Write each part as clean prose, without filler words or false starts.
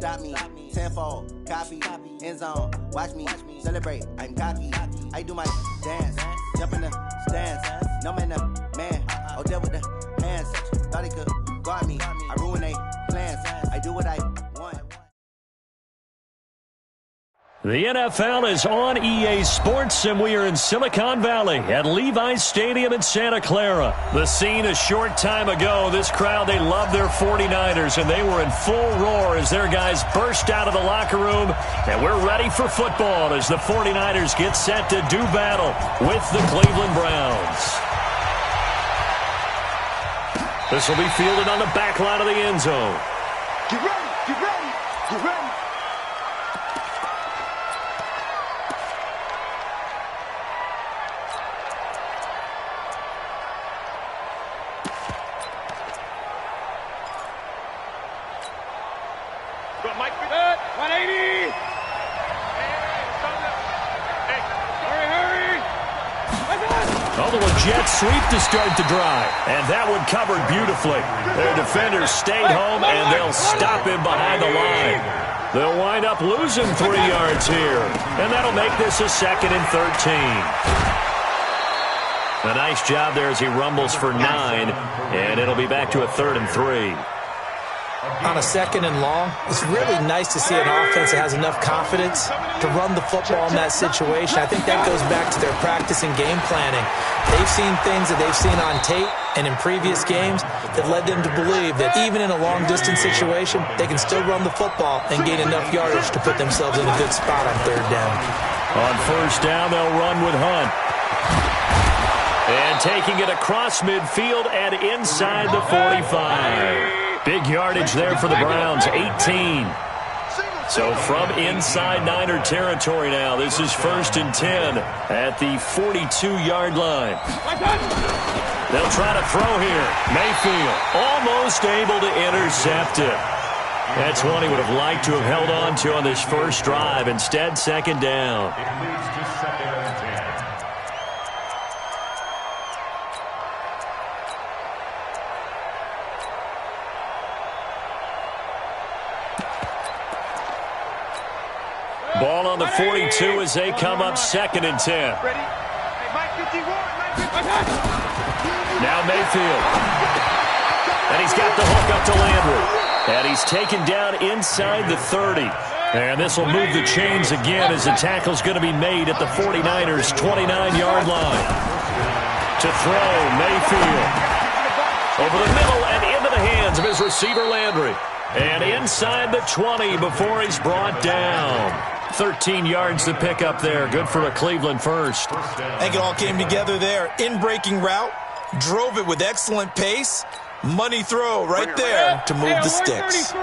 stop me. Tenfold, copy, end zone. Watch me celebrate. I'm cocky. I do my dance, jump in the stands. No man, man. Oh, there with the hands. Thought he could guard me. I ruin they plans. I do what I want. The NFL is on EA Sports, and we are in Silicon Valley at Levi's Stadium in Santa Clara. The scene a short time ago, this crowd, they love their 49ers, and they were in full roar as their guys burst out of the locker room, and we're ready for football as the 49ers get set to do battle with the Cleveland Browns. This will be fielded on the back line of the end zone. Get ready, get ready, get ready. Mike, 180. Hurry. Oh, the jet sweep to start the drive. And that one covered beautifully. Their defenders stayed home, and they'll stop him behind the line. They'll wind up losing 3 yards here. And that'll make this a 2nd and 13. A nice job there as he rumbles for 9. And it'll be back to a 3rd and 3. On a 2nd and long, it's really nice to see an offense that has enough confidence to run the football in that situation. I think that goes back to their practice and game planning. They've seen things that they've seen on tape and in previous games that led them to believe that even in a long-distance situation, they can still run the football and gain enough yardage to put themselves in a good spot on 3rd down. On 1st down, they'll run with Hunt. And taking it across midfield and inside the 45. Big yardage there for the Browns, 18. So from inside Niner territory now, this is 1st and 10 at the 42-yard line. They'll try to throw here. Mayfield almost able to intercept it. That's one he would have liked to have held on to on this first drive. Instead, 2nd down. Ball on the 42 as they come up 2nd and 10. Now Mayfield. And he's got the hook up to Landry. And he's taken down inside the 30. And this will move the chains again as the tackle's going to be made at the 49ers' 29-yard line. To throw, Mayfield. Over the middle and into the hands of his receiver, Landry. And inside the 20 before he's brought down. 13 yards to pick up there. Good for a Cleveland first. I think it all came together there. In-breaking route. Drove it with excellent pace. Money throw right there to move the sticks.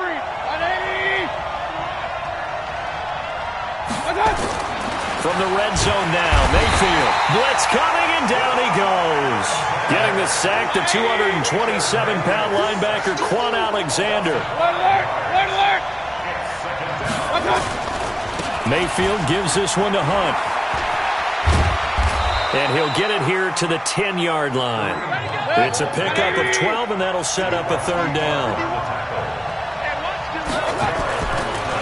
From the red zone now, Mayfield. Blitz coming, and down he goes. Getting the sack, the 227-pound linebacker, Quan Alexander. Mayfield gives this one to Hunt. And he'll get it here to the 10-yard line. It's a pickup of 12, and that'll set up a 3rd down.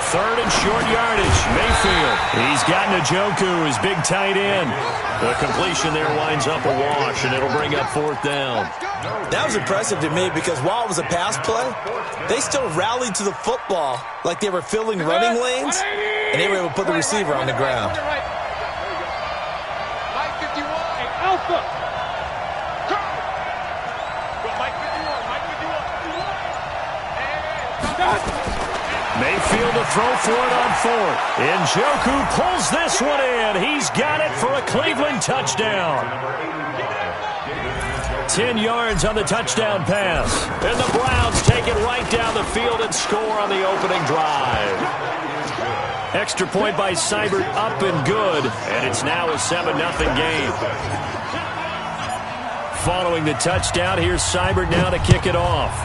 3rd and short yardage. Mayfield. He's got Njoku, his big tight end. The completion there winds up a wash, and it'll bring up 4th down. That was impressive to me because while it was a pass play, they still rallied to the football like they were filling running lanes, and they were able to put the receiver on the ground. Mayfield to throw for it on 4th. Njoku pulls this one in. He's got it for a Cleveland touchdown. 10 yards on the touchdown pass. And the Browns take it right down the field and score on the opening drive. Extra point by Seibert, up and good. And it's now a 7-0 game. Following the touchdown, here's Seibert now to kick it off.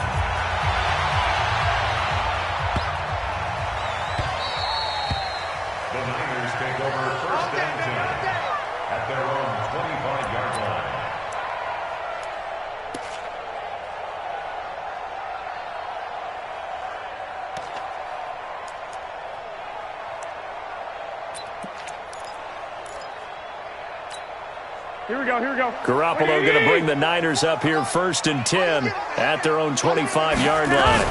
Here we go. Garoppolo going to bring the Niners up here 1st and 10 at their own 25-yard line.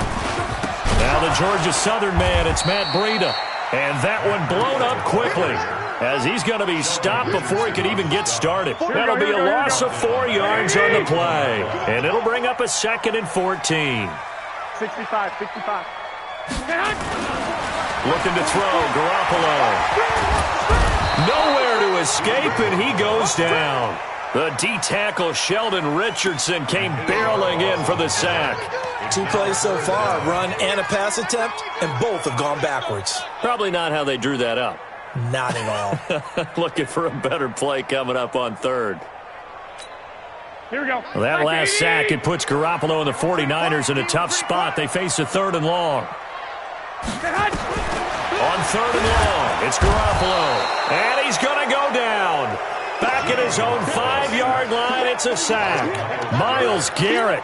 Now the Georgia Southern man, it's Matt Breida. And that one blown up quickly as he's going to be stopped before he could even get started. That'll be a loss of 4 yards on the play. And it'll bring up a 2nd and 14. 65. Looking to throw, Garoppolo. Nowhere to escape, and he goes down. The D-tackle Sheldon Richardson came barreling in for the sack. 2 plays so far, a run and a pass attempt, and both have gone backwards. Probably not how they drew that up. Not at all. Looking for a better play coming up on 3rd. Here we go. Well, that last sack, it puts Garoppolo and the 49ers in a tough spot. They face a 3rd and long. On 3rd and long, it's Garoppolo. And he's going to go down. Back at his own 5-yard line, it's a sack. Myles Garrett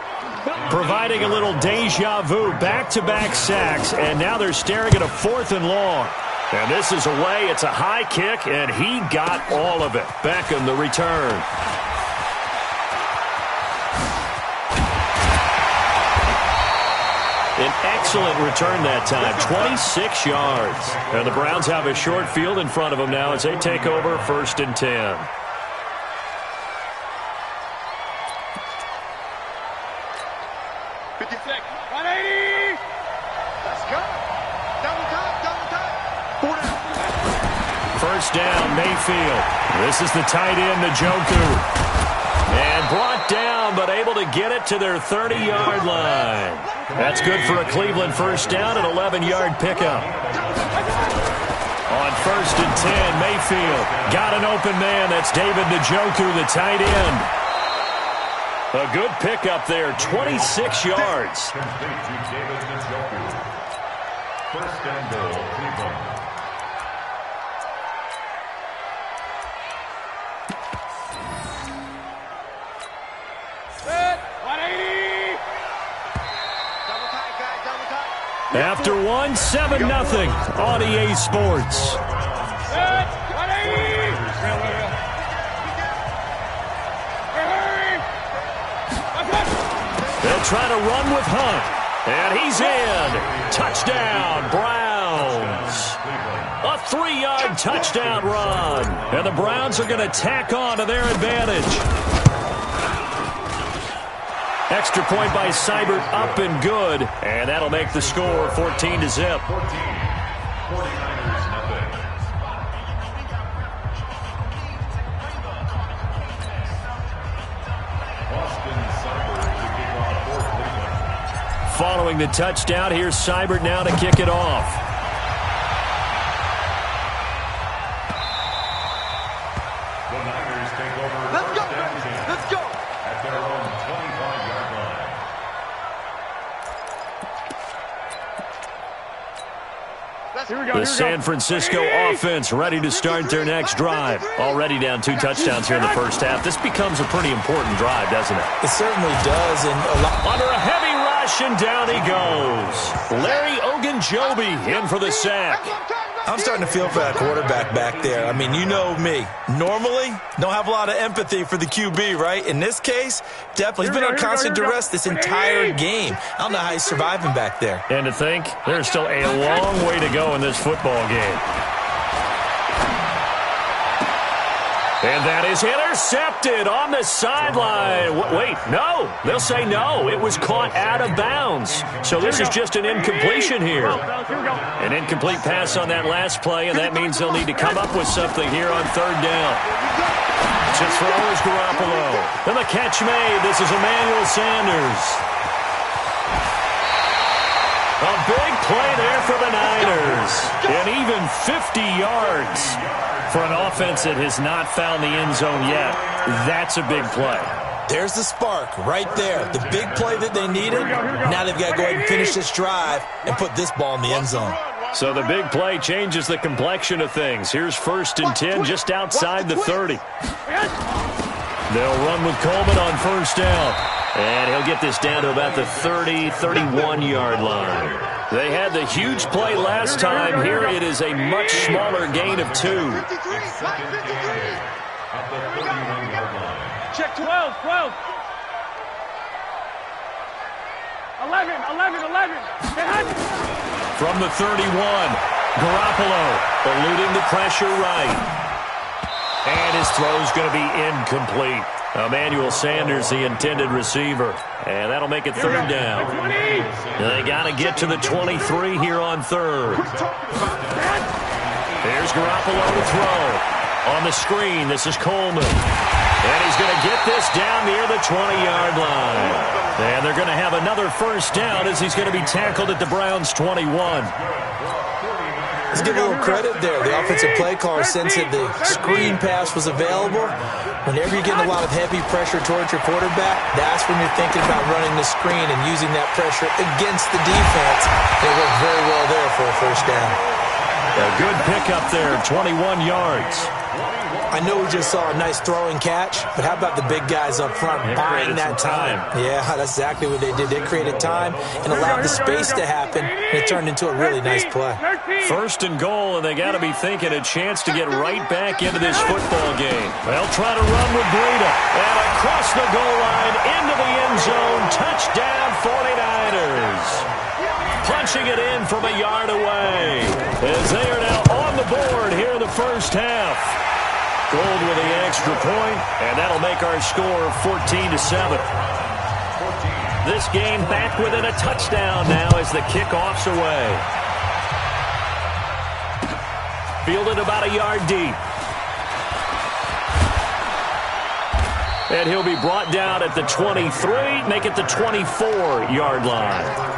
providing a little deja vu, back-to-back sacks, and now they're staring at a 4th and long. And this is away. It's a high kick, and he got all of it. Beckham, the return. An excellent return that time, 26 yards. And the Browns have a short field in front of them now as they take over 1st and 10. First down, Mayfield. This is the tight end, Njoku. And brought down, but able to get it to their 30-yard line. That's good for a Cleveland first down, an 11-yard pickup. On 1st and 10, Mayfield got an open man. That's David Njoku, the tight end. A good pickup there, 26 yards. First and goal, Cleveland. After one, 7-0 on EA Sports. They'll try to run with Hunt. And he's in. Touchdown, Browns. A 3-yard touchdown run. And the Browns are going to tack on to their advantage. Extra point by Seibert, up and good. And that'll make the score 14-0. 49ers nothing. Austin Seibert to kick off for Cleveland. Following the touchdown, here's Seibert now to kick it off. The Niners take over. Let's go, Brady. Let's go. At their own 25-yard line. The San Francisco offense ready to start their next drive. Already down 2 touchdowns here in the first half. This becomes a pretty important drive, doesn't it? It certainly does. And under a heavy rush, and down he goes. Larry Ogunjobi in for the sack. I'm starting to feel for that quarterback back there. I mean, you know me. Normally, don't have a lot of empathy for the QB, right? In this case, definitely. He's been on constant duress this entire game. I don't know how he's surviving back there. And to think, there's still a long way to go in this football game. And that is intercepted on the sideline. Wait, no. They'll say no. It was caught out of bounds. So this is just an incompletion here. An incomplete pass on that last play, and that means they'll need to come up with something here on 3rd down. To throw is Garoppolo. And the catch made. This is Emmanuel Sanders. A big play there for the Niners. And even 50 yards. For an offense that has not found the end zone yet, that's a big play. There's the spark right there. The big play that they needed. Now they've got to go ahead and finish this drive and put this ball in the end zone. So the big play changes the complexion of things. Here's 1st and 10 just outside the 30. They'll run with Coleman on 1st down. And he'll get this down to about the 30, 31-yard line. They had the huge play last time. Here it is a much smaller gain of 2. At the 31-yard line. check 12, 12. 11. From the 31, Garoppolo eluding the pressure right. And his throw's going to be incomplete. Emmanuel Sanders, the intended receiver. And that'll make it third down. They got to get to the 23 here on third. Here's Garoppolo to throw. On the screen, this is Coleman. And he's going to get this down near the 20-yard line. And they're going to have another first down as he's going to be tackled at the Browns' 21. Let's give a little credit there. The offensive play caller sensed that the screen pass was available. Whenever you're getting a lot of heavy pressure towards your quarterback, that's when you're thinking about running the screen and using that pressure against the defense. It worked very well there for a first down. A good pickup there, 21 yards. I know we just saw a nice throwing catch, but how about the big guys up front buying that time? Yeah, that's exactly what they did. They created time and allowed the space to happen, and it turned into a really nice play. First and goal, and they got to be thinking a chance to get right back into this football game. They'll try to run with Breida, and across the goal line into the end zone. Touchdown 49ers. Punching it in from a yard away as they are now on the board here in the first half. Gold with the extra point, and that'll make our score 14-7. This game back within a touchdown now as the kickoff's away. Fielded about a yard deep. And he'll be brought down at the 23, make it the 24-yard line.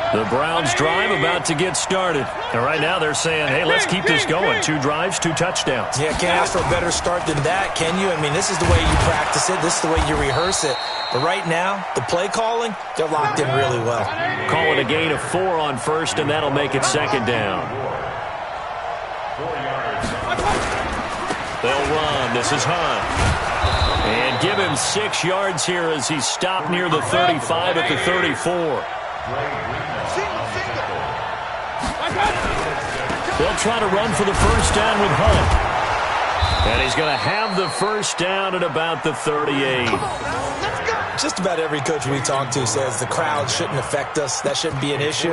The Browns drive about to get started. And right now they're saying, hey, let's keep this going. 2 drives, 2 touchdowns. Yeah, can't ask for a better start than that, can you? I mean, this is the way you practice it. This is the way you rehearse it. But right now, the play calling, they're locked in really well. Call it a gain of 4 on first, and that'll make it second down. They'll run. This is Hunt. And give him 6 yards here as he's stopped near the 35 at the 34. They'll try to run for the first down with Hunt. And he's going to have the first down at about the 38. Just about every coach we talk to says the crowd shouldn't affect us. That shouldn't be an issue.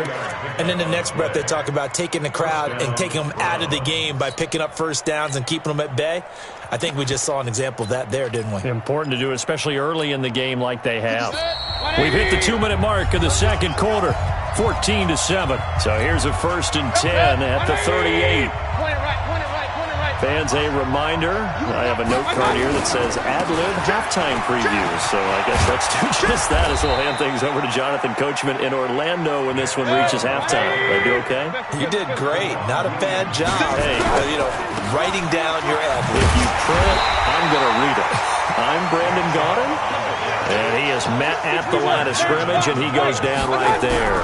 And then the next breath they talk about taking the crowd and taking them out of the game by picking up first downs and keeping them at bay. I think we just saw an example of that there, didn't we? Important to do, especially early in the game like they have. We've hit the 2-minute mark of the second quarter, 14-7. So here's a 1st and 10 at the 38. Fans, a reminder, I have a note card here that says ad-lib halftime preview. So I guess let's do just that as we'll hand things over to Jonathan Coachman in Orlando when this one reaches halftime. Did I do okay? You did great. Not a bad job. Hey. Writing down your ad-lib. If you print, I'm going to read it. I'm Brandon Gaudin, and he is met at the line of scrimmage, and he goes down right there.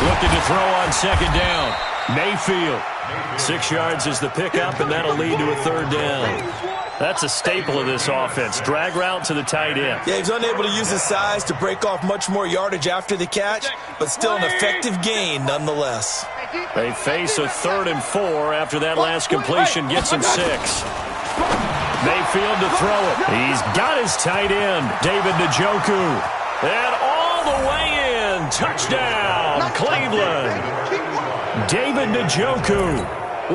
Looking to throw on second down. Mayfield. 6 yards is the pickup, and that'll lead to a third down. That's a staple of this offense. Drag route to the tight end. Yeah, he's unable to use his size to break off much more yardage after the catch, but still an effective gain nonetheless. They face a 3rd and 4 after that last completion gets him 6. Mayfield to throw it. He's got his tight end, David Njoku. And all the way in. Touchdown, Cleveland. David Njoku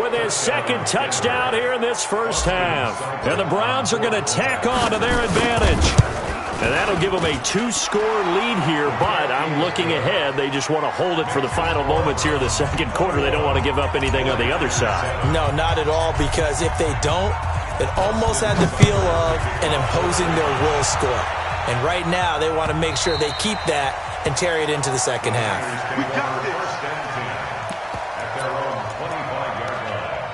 with his 2nd touchdown here in this first half. And the Browns are going to tack on to their advantage. And that'll give them a 2-score lead here, but I'm looking ahead. They just want to hold it for the final moments here in the second quarter. They don't want to give up anything on the other side. No, not at all, because if they don't, it almost had the feel of an imposing their will score. And right now, they want to make sure they keep that and carry it into the second half. We got this. At their own 25-yard line.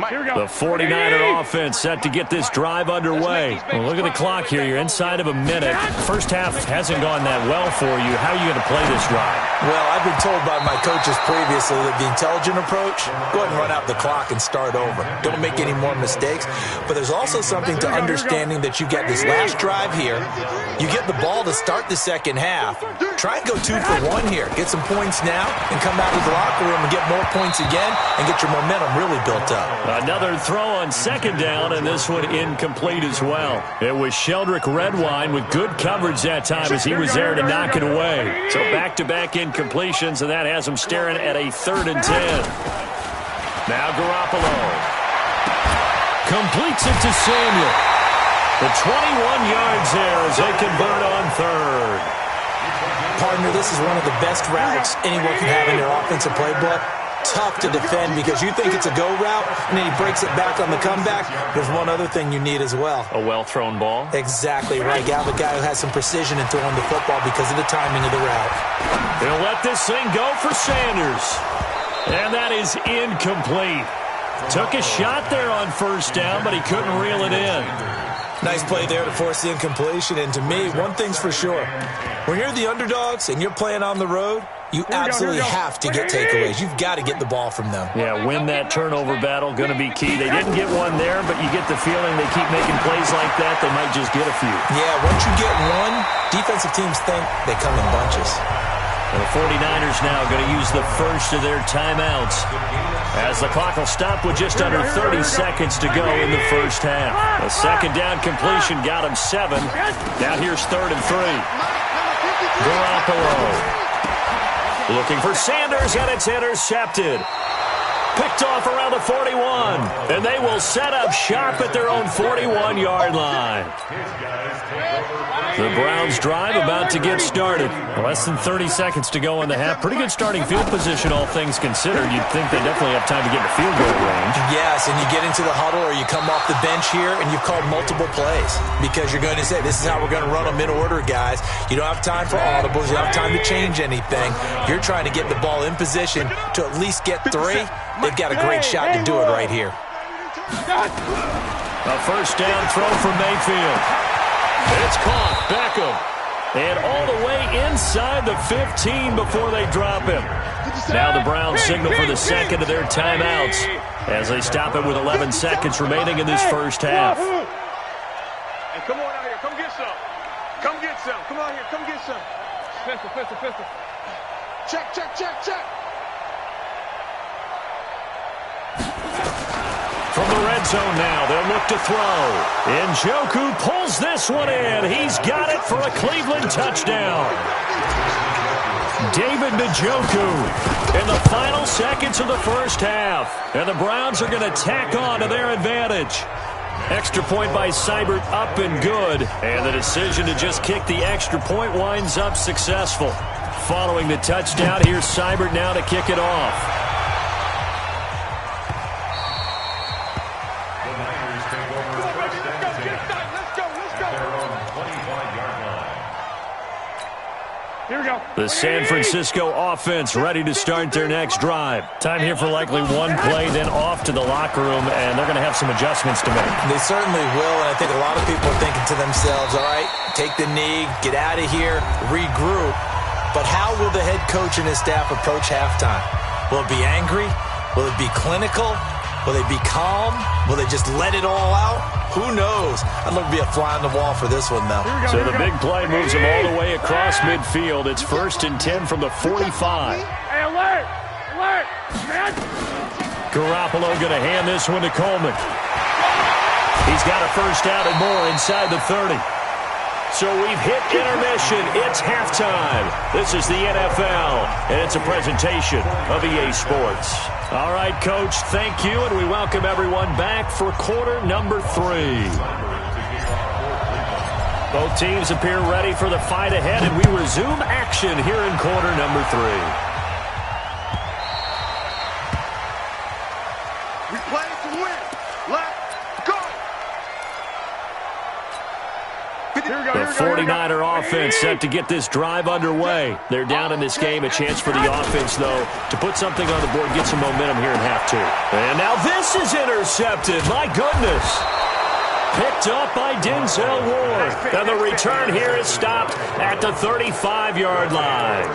The 49er offense set to get this drive underway. Well, look at the clock here. You're inside of a minute. First half hasn't gone that well for you. How are you going to play this drive? Well, I've been told by my coaches previously that the intelligent approach, go ahead and run out the clock and start over. Don't make any more mistakes. But there's also something to understanding that you get this last drive here. You get the ball to start the second half. Try and go 2 for 1 here. Get some points now and come out of the locker room and get more points again and get your momentum really built up. Another throw on second down, and this one incomplete as well. It was Sheldrick Redwine with good coverage that time as he was there to knock it away. So back-to-back incompletions, and that has him staring at a 3rd and 10. Now Garoppolo completes it to Samuel. The 21 yards there as they convert on 3rd. Partner, this is one of the best routes anyone can have in their offensive playbook. Tough to defend because you think it's a go route, and then he breaks it back on the comeback. There's one other thing you need as well. A well-thrown ball? Exactly right. You have a guy who has some precision in throwing the football because of the timing of the route. They'll let this thing go for Sanders. And that is incomplete. Took a shot there on first down, but he couldn't reel it in. Nice play there to force the incompletion. And to me, one thing's for sure. When you're the underdogs and you're playing on the road, you absolutely have to get takeaways. You've got to get the ball from them. Yeah, win that turnover battle, going to be key. They didn't get one there, but you get the feeling they keep making plays like that, they might just get a few. Yeah, once you get one, defensive teams think they come in bunches. And the 49ers now going to use the first of their timeouts as the clock will stop with just under 30 seconds to go in the first half. A second down completion got him 7. Now here's 3rd and 3. Garoppolo looking for Sanders, and it's intercepted. Picked off around the 41, and they will set up shop at their own 41-yard line. The Browns drive about to get started. Less than 30 seconds to go in the half. Pretty good starting field position, all things considered. You'd think they definitely have time to get in the field goal range. Yes, and you get into the huddle or you come off the bench here and you've called multiple plays because you're going to say, this is how we're going to run them in order, guys. You don't have time for audibles. You don't have time to change anything. You're trying to get the ball in position to at least get 3. They've got a great shot to do it right here. A first down throw from Mayfield. It's caught. Beckham. And all the way inside the 15 before they drop him. Now the Browns signal for the second of their timeouts as they stop it with 11 seconds remaining in this first half. Hey, come on out here. Come get some. Come get some. Come on here. Come get some. Pistol. Check. From the red zone now, they'll look to throw. Njoku pulls this one in. He's got it for a Cleveland touchdown. David Njoku in the final seconds of the first half. And the Browns are going to tack on to their advantage. Extra point by Seibert up and good. And the decision to just kick the extra point winds up successful. Following the touchdown, here's Seibert now to kick it off. Here we go. The San Francisco offense ready to start their next drive. Time here for likely one play, then off to the locker room, and they're going to have some adjustments to make. They certainly will, and I think a lot of people are thinking to themselves, all right, take the knee, get out of here, regroup. But how will the head coach and his staff approach halftime? Will it be angry? Will it be clinical? Will they be calm? Will they just let it all out? Who knows? I'd love to be a fly on the wall for this one, though. So the big play moves them all the way across midfield. It's 1st and 10 from the 45. Hey, alert, man. Garoppolo going to hand this one to Coleman. He's got a first down and more inside the 30. So we've hit intermission. It's halftime. This is the NFL, and it's a presentation of EA Sports. All right, Coach, thank you, and we welcome everyone back for quarter number 3. Both teams appear ready for the fight ahead, and we resume action here in quarter number 3. We play to win. Let's go. The 49er offense set to get this drive underway. They're down in this game. A chance for the offense, though, to put something on the board, get some momentum here in half two. And now this is intercepted. My goodness. Picked up by Denzel Ward. And the return here is stopped at the 35-yard line.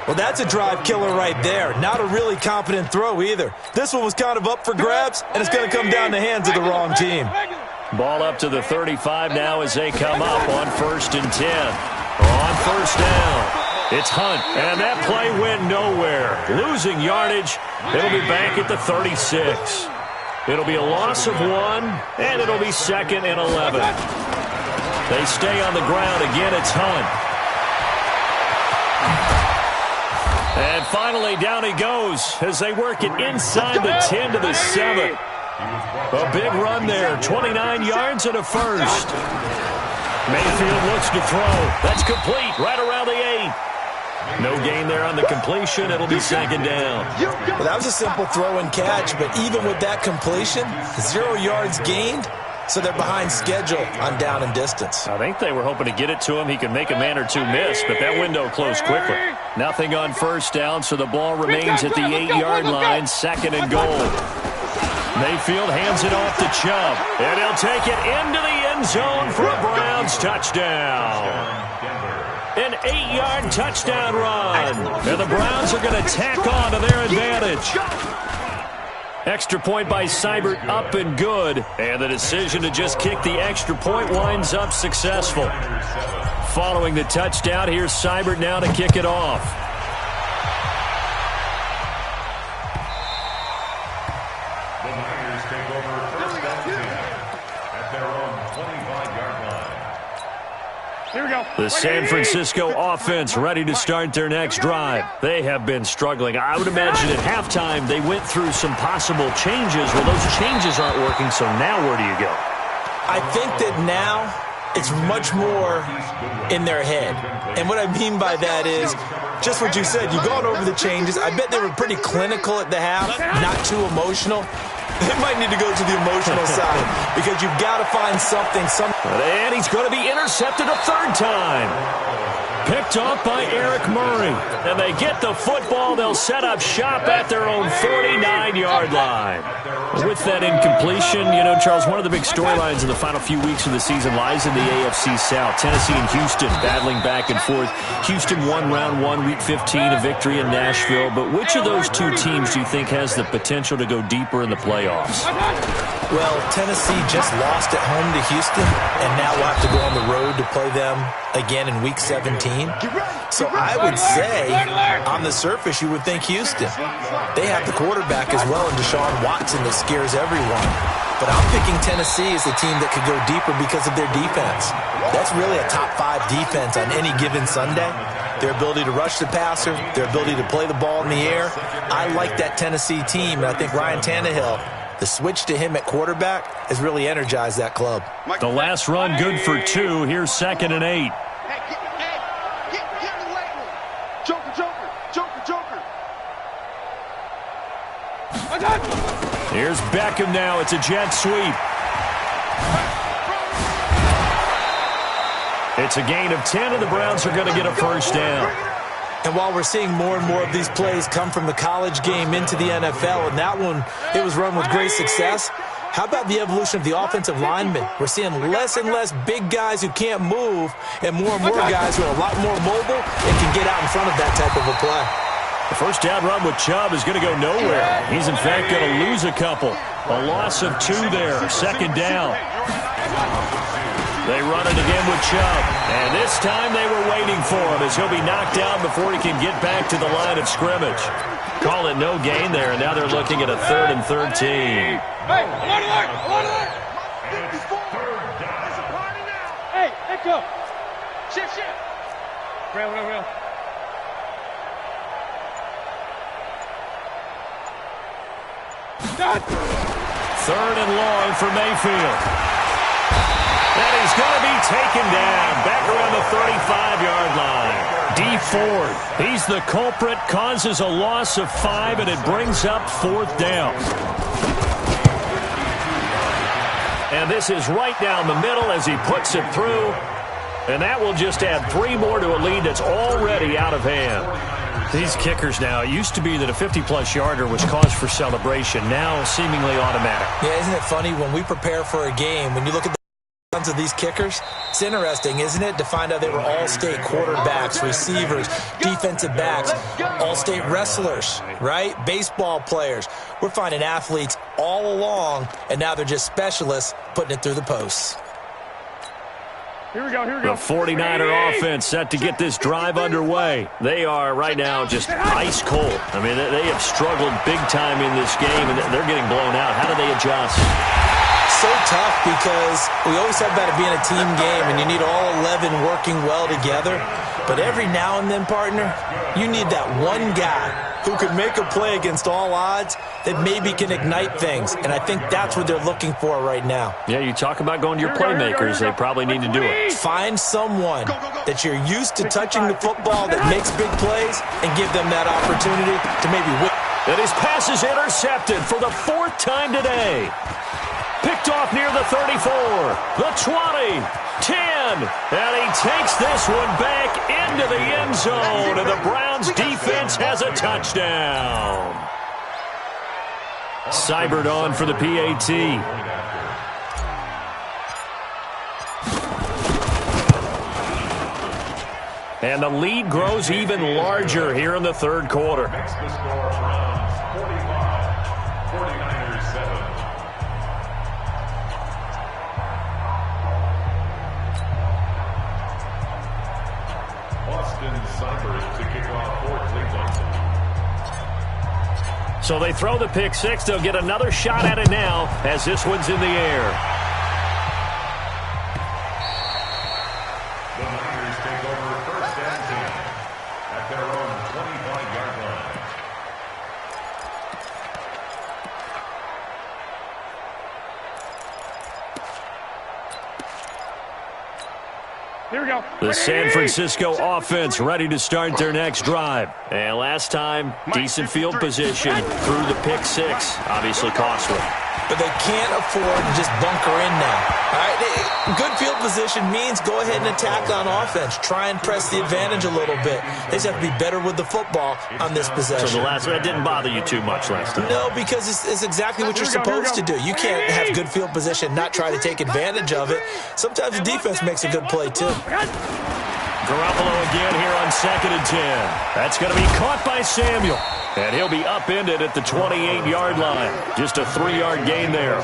Well, that's a drive killer right there. Not a really confident throw either. This one was kind of up for grabs, and it's going to come down the hands of the wrong team. Ball up to the 35 now as they come up on 1st and 10. On first down, it's Hunt, and that play went nowhere. Losing yardage, it'll be back at the 36. It'll be a loss of 1, and it'll be 2nd and 11. They stay on the ground. Again, it's Hunt. And finally, down he goes as they work it inside the 10 to the 7. A big run there, 29 yards and a first. Mayfield looks to throw. That's complete, right around the 8. No gain there on the completion. It'll be 2nd down. Well, that was a simple throw and catch, but even with that completion, 0 yards gained, so they're behind schedule on down and distance. I think they were hoping to get it to him. He could make a man or two miss, but that window closed quickly. Nothing on first down, so the ball remains at the 8-yard line, 2nd and goal. Mayfield hands it off to Chubb, and he'll take it into the end zone for a Browns touchdown. An 8-yard touchdown run, and the Browns are going to tack on to their advantage. Extra point by Seibert, up and good, and the decision to just kick the extra point winds up successful. Following the touchdown, here's Seibert now to kick it off. The Niners take over 1st and 10 at their own 25-yard line. Here we go. The San Francisco offense ready to start their next drive. They have been struggling. I would imagine at halftime they went through some possible changes. Well, those changes aren't working, so now where do you go? I think that now it's much more in their head. And what I mean by that is just what you said. You've gone over the changes. I bet they were pretty clinical at the half, not too emotional. They might need to go to the emotional side because you've got to find something. And he's going to be intercepted a 3rd time. Picked off by Eric Murray. And they get the football. They'll set up shop at their own 49-yard line. With that incompletion, you know, Charles, one of the big storylines in the final few weeks of the season lies in the AFC South. Tennessee and Houston battling back and forth. Houston won round 1, week 15, a victory in Nashville. But which of those two teams do you think has the potential to go deeper in the playoffs? Well, Tennessee just lost at home to Houston, and now we'll have to go on the road to play them again in week 17. So I would say, on the surface, you would think Houston. They have the quarterback as well in Deshaun Watson that scares everyone. But I'm picking Tennessee as the team that could go deeper because of their defense. That's really a top 5 defense on any given Sunday. Their ability to rush the passer, their ability to play the ball in the air. I like that Tennessee team, and I think Ryan Tannehill, the switch to him at quarterback has really energized that club. The last run good for 2. Here's 2nd and 8. Get in the weight room. Joker. Here's Beckham now. It's a jet sweep. It's a gain of 10, and the Browns are going to get a 1st down. And while we're seeing more and more of these plays come from the college game into the NFL, and that one, it was run with great success, how about the evolution of the offensive linemen? We're seeing less and less big guys who can't move and more guys who are a lot more mobile and can get out in front of that type of a play. The 1st down run with Chubb is going to go nowhere. He's, in fact, going to lose a couple. A loss of 2 there, 2nd down. They run it again with Chubb. And this time they were waiting for him as he'll be knocked down before he can get back to the line of scrimmage. Call it no gain there, and now they're looking at a 3rd and 13. Hey, alert! Hey, let's go. Shift. Real. Done. 3rd and long for Mayfield. And he's going to be taken down back around the 35-yard line. D Ford, he's the culprit, causes a loss of 5, and it brings up 4th down. And this is right down the middle as he puts it through. And that will just add 3 more to a lead that's already out of hand. These kickers now, it used to be that a 50-plus yarder was cause for celebration. Now seemingly automatic. Yeah, isn't it funny when we prepare for a game, when you look at the of these kickers, it's interesting, isn't it, to find out they were all-state quarterbacks, receivers, defensive backs, all-state wrestlers, right? Baseball players. We're finding athletes all along, and now they're just specialists putting it through the posts. Here we go. The 49er offense set to get this drive underway. They are right now just ice cold. I mean, they have struggled big time in this game, and they're getting blown out. How do they adjust? So tough because we always talk about it being a team game and you need all 11 working well together. But every now and then, partner, you need that one guy who could make a play against all odds that maybe can ignite things. And I think that's what they're looking for right now. Yeah, you talk about going to your playmakers. They probably need to do it. Find someone that you're used to touching the football that makes big plays and give them that opportunity to maybe win. And his pass is intercepted for the 4th time today. Picked off near the 34, the 20, 10, and he takes this one back into the end zone, and the Browns defense has a touchdown. Seibert on for the PAT. And the lead grows even larger here in the 3rd quarter. Next the score, Browns 45, 49ers 7. Seibert to kick off for Cleveland. So they throw the pick 6. They'll get another shot at it now as this one's in the air. The Niners take over 1st and 10 at their own 25-yard line. Here we go. The San Francisco offense ready to start their next drive. And last time, decent field position through the pick 6. Obviously costly. But they can't afford to just bunker in now. All right, good field position means go ahead and attack on offense. Try and press the advantage a little bit. They just have to be better with the football on this possession. So the last one didn't bother you too much last time? No, because it's exactly what you're supposed to do. You can't have good field position, not try to take advantage of it. Sometimes the defense makes a good play, too. Garoppolo again here on 2nd and 10. That's going to be caught by Samuel. And he'll be upended at the 28-yard line. Just a 3-yard gain there.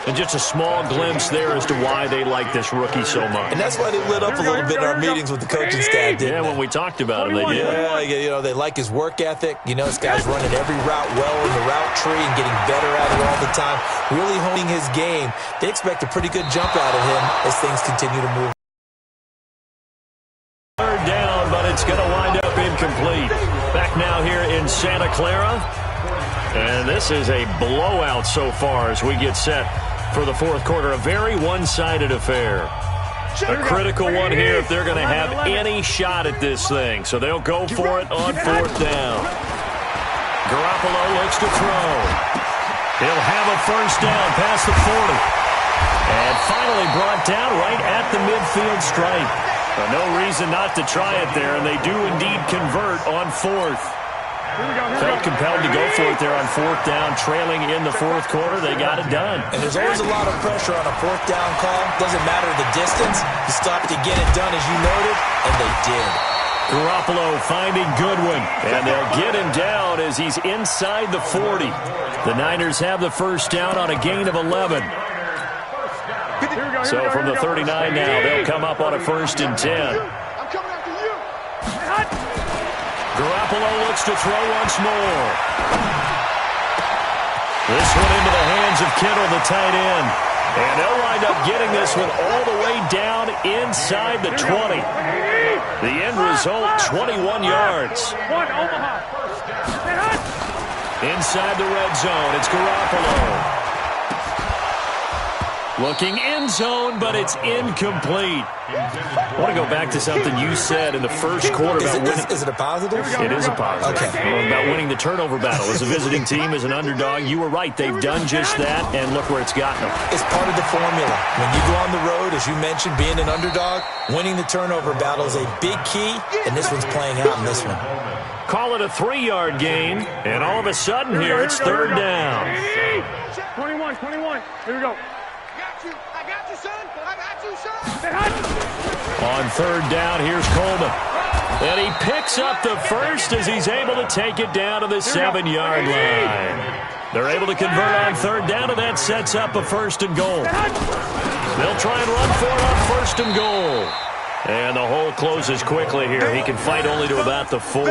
And just a small glimpse there as to why they like this rookie so much. And that's why they lit up a little bit in our meetings with the coaching staff, didn't they? Yeah, when we talked about him, they did. Yeah, you know, they like his work ethic. You know, this guy's running every route well in the route tree and getting better at it all the time. Really honing his game. They expect a pretty good jump out of him as things continue to move. Third down, but it's going to wind up incomplete. Back now here in Santa Clara. And this is a blowout so far as we get set for the 4th quarter. A very one-sided affair. A critical one here if they're going to have any shot at this thing. So they'll go for it on 4th down. Garoppolo looks to throw. He'll have a first down past the 40. And finally brought down right at the midfield stripe. No reason not to try it there, and they do indeed convert on 4th. Felt compelled to go for it there on 4th down, trailing in the 4th quarter. They got it done. And there's always a lot of pressure on a 4th down call. Doesn't matter the distance. You stop to get it done, as you noted, and they did. Garoppolo finding Goodwin, and they'll get him down as he's inside the 40. The Niners have the first down on a gain of 11. So from the 39 now, they'll come up on a 1st and 10. I'm coming after you. Garoppolo looks to throw once more. This one into the hands of Kittle, the tight end. And they'll wind up getting this one all the way down inside the 20. The end result, 21 yards. Inside the red zone, it's Garoppolo. Looking end zone, but it's incomplete. I want to go back to something you said in the first quarter about winning. Is it a positive? It is a positive. Okay. About winning the turnover battle. As a visiting team, as an underdog, you were right. They've done just that, and look where it's gotten them. It's part of the formula. When you go on the road, as you mentioned, being an underdog, winning the turnover battle is a big key, and this one's playing out in this one. Call it a 3-yard gain, and all of a sudden here, it's third down. 21. Here we go. I got you, son. On third down, here's Coleman. And he picks up the first as he's able to take it down to the 7-yard line. They're able to convert on third down, and that sets up a first and goal. They'll try and run for it on first and goal. And the hole closes quickly here. He can fight only to about the 4.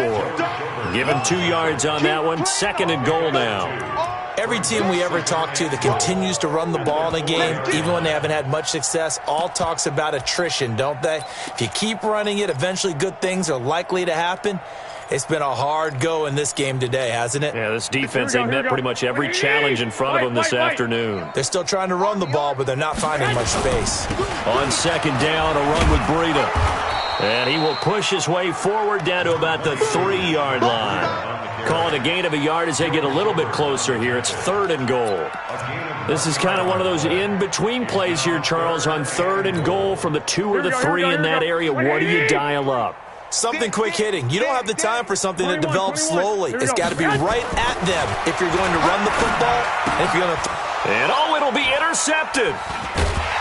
Give him 2 yards on that one. Second and goal now. Every team we ever talk to that continues to run the ball in a game, even when they haven't had much success, all talks about attrition, don't they? If you keep running it, eventually good things are likely to happen. It's been a hard go in this game today, hasn't it? Yeah, this defense, they met pretty much every challenge in front of them this afternoon. They're still trying to run the ball, but they're not finding much space. On second down, a run with Breida. And he will push his way forward down to about the 3-yard line. Call it a gain of a yard as they get a little bit closer here. It's third and goal. This is kind of one of those in-between plays here, Charles, on third and goal from the 2 or the 3 in that area. What do you dial up? Something quick hitting. You don't have the time for something that develops slowly. It's got to be right at them if you're going to run the football. And if you're going to and it'll be intercepted.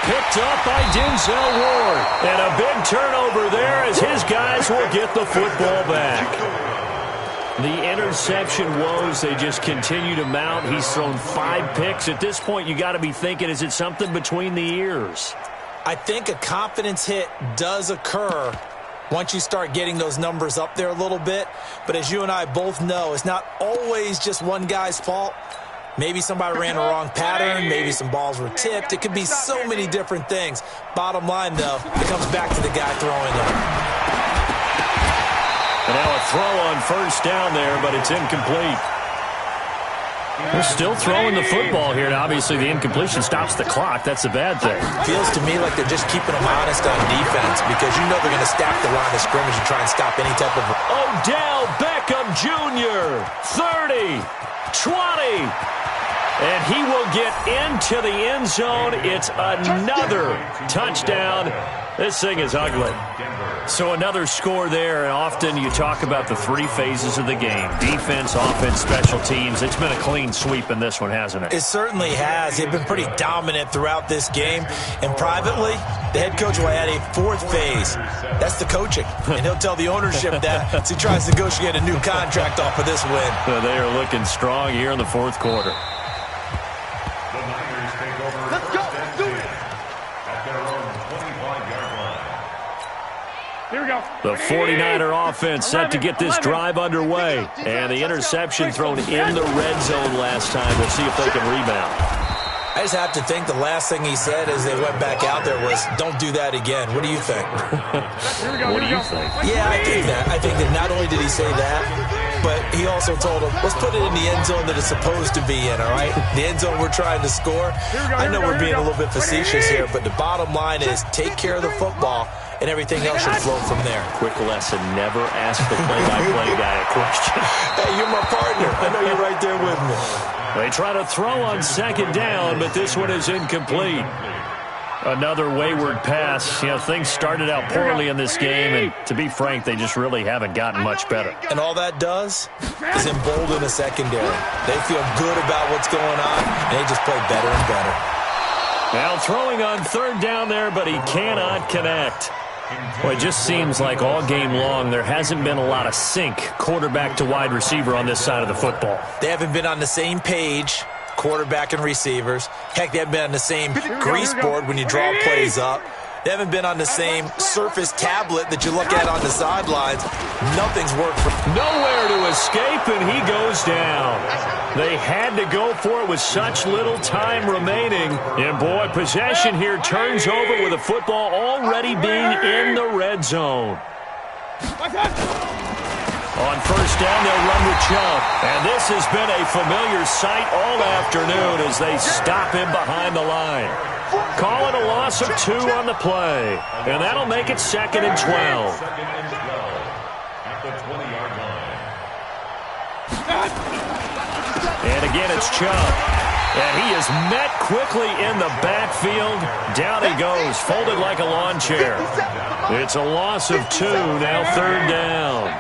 Picked up by Denzel Ward. And a big turnover there as his guys will get the football back. The interception woes, they just continue to mount. He's thrown 5 picks. At this point, you got to be thinking, is it something between the ears? I think a confidence hit does occur once you start getting those numbers up there a little bit. But as you and I both know, it's not always just one guy's fault. Maybe somebody ran a wrong pattern. Maybe some balls were tipped. It could be so many different things. Bottom line, though, it comes back to the guy throwing them. And now a throw on first down there, but it's incomplete. They're still throwing the football here, and obviously the incompletion stops the clock. That's a bad thing. Feels to me like they're just keeping them honest on defense because you know they're going to stack the line of scrimmage and try and stop any type of... Odell Beckham Jr., 30, 20, and he will get into the end zone. It's another touchdown. This thing is ugly. So another score there, and often you talk about the 3 phases of the game. Defense, offense, special teams. It's been a clean sweep in this one, hasn't it? It certainly has. They've been pretty dominant throughout this game. And privately, the head coach will add a 4th phase. That's the coaching. And he'll tell the ownership that as he tries to negotiate a new contract off of this win. So they are looking strong here in the 4th quarter. The Niners take over. Let's go. Do it. At their own 25-yard line. Here we go. The 49er offense set to get this drive underway. And the interception thrown in the red zone last time. We'll see if they can rebound. I just have to think the last thing he said as they went back out there was, don't do that again. What do you think? What do you think? Yeah, I think that. I think that not only did he say that, but he also told them, let's put it in the end zone that it's supposed to be in, all right? The end zone we're trying to score. I know we're being a little bit facetious here, but the bottom line is take care of the football, and everything else should flow from there. Quick lesson, never ask the play-by-play guy a question. Hey, you're my partner. I know you're right there with me. They try to throw on second down, but this one is incomplete. Another wayward pass. You know, things started out poorly in this game, and to be frank, they just really haven't gotten much better. And all that does is embolden the secondary. They feel good about what's going on, and they just play better and better. Now throwing on third down there, but he cannot connect. Well, it just seems like all game long there hasn't been a lot of sync quarterback to wide receiver on this side of the football. They haven't been on the same page, quarterback and receivers. Heck, they haven't been on the same grease board when you draw plays up. They haven't been on the same Surface tablet that you look at on the sidelines. Nothing's worked for them. Nowhere to escape, and he goes down. They had to go for it with such little time remaining. And, boy, possession here turns over with the football already being in the red zone. On first down, they'll run with Chubb. And this has been a familiar sight all afternoon as they stop him behind the line. Call it a loss of 2 on the play. And that'll make it 2nd and 12. Second and 12 at the 20-yard line. And again, it's Chubb. And he is met quickly in the backfield. Down he goes, folded like a lawn chair. It's a loss of 2, now 3rd down.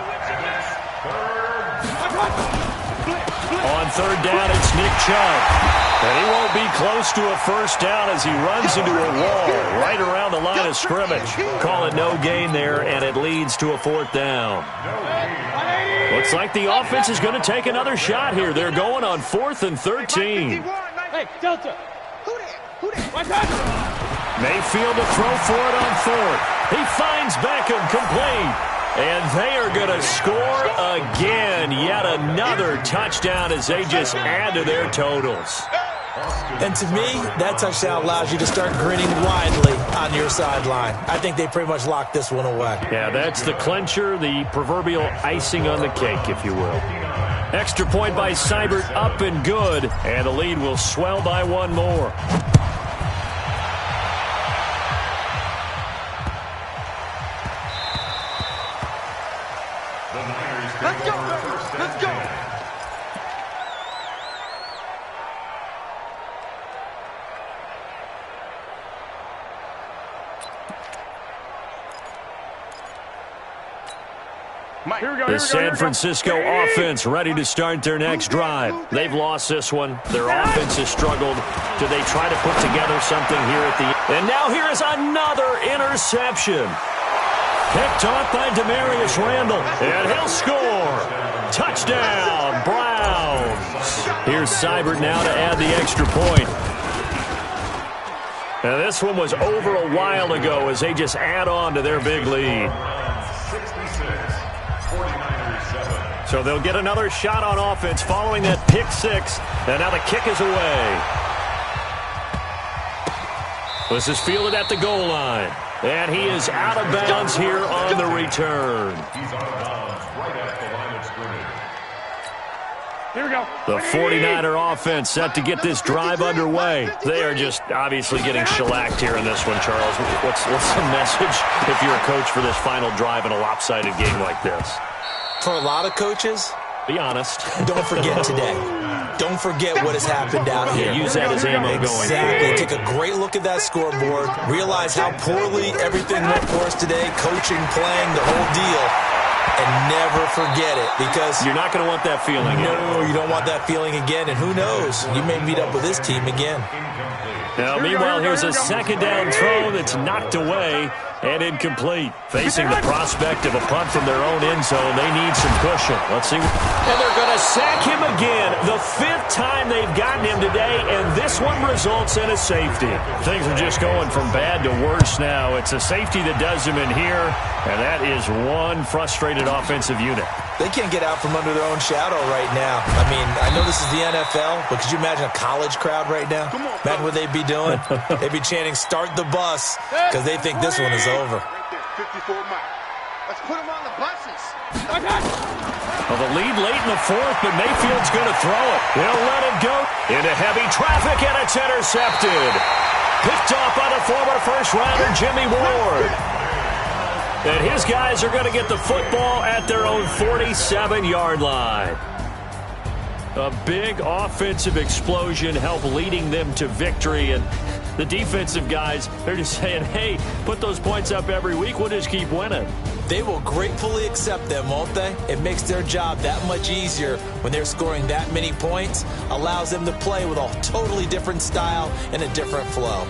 On 3rd down, it's Nick Chubb. And he won't be close to a 1st down as he runs into a wall right around the line of scrimmage. Call it no gain there, and it leads to a 4th down. Looks like the offense is going to take another shot here. They're going on 4th and 13. Hey, Delta. Who that? Mayfield to throw for it on 4th. He finds Beckham complete. And they are going to score again. Yet another touchdown as they just add to their totals. And to me, that touchdown allows you to start grinning widely on your sideline. I think they pretty much locked this one away. Yeah, that's the clincher, the proverbial icing on the cake, if you will. Extra point by Seibert, up and good. And the lead will swell by 1 more. Let's go. The San Francisco offense ready to start their next drive. They've lost this one. Their offense has struggled. Do they try to put together something here at the end? And now here is another interception. Picked off by Demarius Randall. And he'll score. Touchdown, Browns. Here's Seibert now to add the extra point. Now this one was over a while ago as they just add on to their big lead. 49-7. So they'll get another shot on offense following that pick 6. And now the kick is away. This is fielded at the goal line. And he is out of bounds here on the return. He's out of bounds right at the line of scrimmage. Here we go. The 49er offense set to get this drive underway. They are just obviously getting shellacked here in this one, Charles. What's the message if you're a coach for this final drive in a lopsided game like this? For a lot of coaches, Be honest. don't forget today. Don't forget what has happened out here. Yeah, use that as ammo going Exactly. forward. Take a great look at that scoreboard. Realize how poorly everything went for us today. Coaching, playing, the whole deal. And never forget it, because You're not going to want that feeling. no, you don't want that feeling again. And who knows? You may meet up with this team again. Now, meanwhile, here's a 2nd down throw that's knocked away and incomplete. Facing the prospect of a punt from their own end zone, they need some cushion. Let's see. And they're going to sack him again. The 5th time they've gotten him today, and this one results in a safety. Things are just going from bad to worse now. It's a safety that does him in here, and that is one frustrated offensive unit. They can't get out from under their own shadow right now. I mean, I know this is the NFL, but could you imagine a college crowd right now? Imagine what they'd be doing. They'd be chanting, "Start the bus," because they think this one is over. Right there, 54 miles. Let's put them on the buses. Well, the lead late in the 4th, but Mayfield's going to throw it. He'll let it go into heavy traffic, and it's intercepted. Picked off by the former first-rounder Jimmy Ward. And his guys are going to get the football at their own 47-yard line. A big offensive explosion helped leading them to victory. And the defensive guys, they're just saying, hey, put those points up every week. We'll just keep winning. They will gratefully accept them, won't they? It makes their job that much easier when they're scoring that many points. Allows them to play with a totally different style and a different flow.